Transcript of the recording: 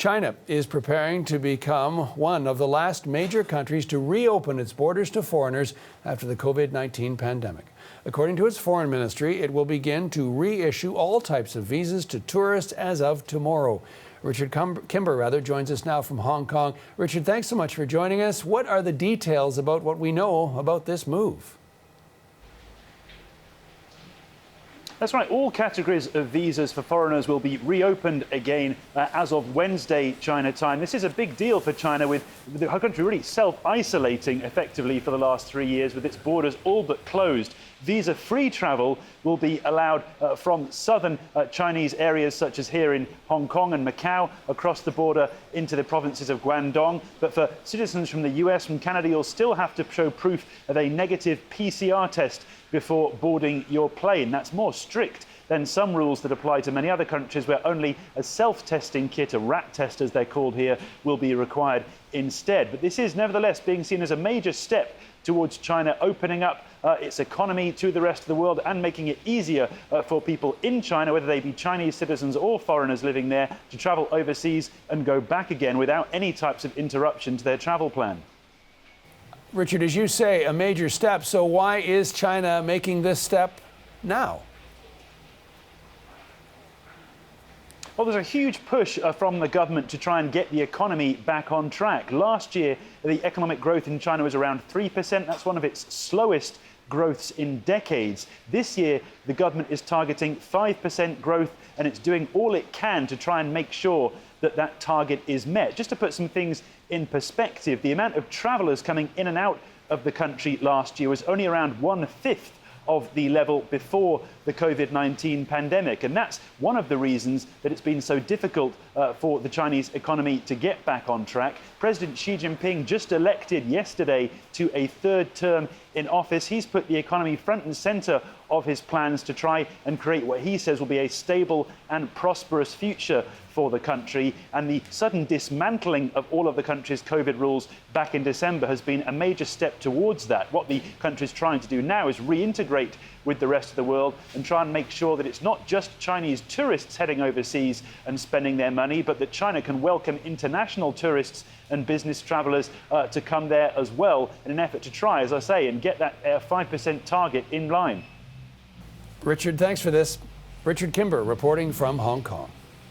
China is preparing to become one of the last major countries to reopen its borders to foreigners after the COVID-19 pandemic. According to its foreign ministry, it will begin to reissue all types of visas to tourists as of tomorrow. Richard Kimber joins us now from Hong Kong. Richard, thanks so much for joining us. What are the details about what we know about this move? That's right. All categories of visas for foreigners will be reopened again as of Wednesday, China time. This is a big deal for China, with the country really self-isolating effectively for the last 3 years, with its borders all but closed. Visa-free travel will be allowed from southern Chinese areas such as here in Hong Kong and Macau, across the border into the provinces of Guangdong. But for citizens from the US, from Canada, you'll still have to show proof of a negative PCR test before boarding your plane. That's more strict than some rules that apply to many other countries, where only a self-testing kit, a rat test as they're called here, will be required instead. But this is nevertheless being seen as a major step towards China opening up its economy to the rest of the world and making it easier for people in China, whether they be Chinese citizens or foreigners living there, to travel overseas and go back again without any types of interruption to their travel plan. Richard, as you say, a major step. So why is China making this step now? Well, there's a huge push from the government to try and get the economy back on track. Last year, the economic growth in China was around 3%. That's one of its slowest growths in decades. This year, the government is targeting 5% growth, and it's doing all it can to try and make sure that that target is met. Just to put some things in perspective, the amount of travellers coming in and out of the country last year was only around 1/5 of the level before the COVID-19 pandemic. And that's one of the reasons that it's been so difficult for the Chinese economy to get back on track. President Xi Jinping, just elected yesterday to a third term in office, he's put the economy front and centre of his plans to try and create what he says will be a stable and prosperous future for the country. And the sudden dismantling of all of the country's COVID rules back in December has been a major step towards that. What the country's trying to do now is reintegrate with the rest of the world and try and make sure that it's not just Chinese tourists heading overseas and spending their money, but that China can welcome international tourists and business travellers to come there as well, in an effort to try, as I say, and get that 5% target in line. Richard, thanks for this. Richard Kimber reporting from Hong Kong.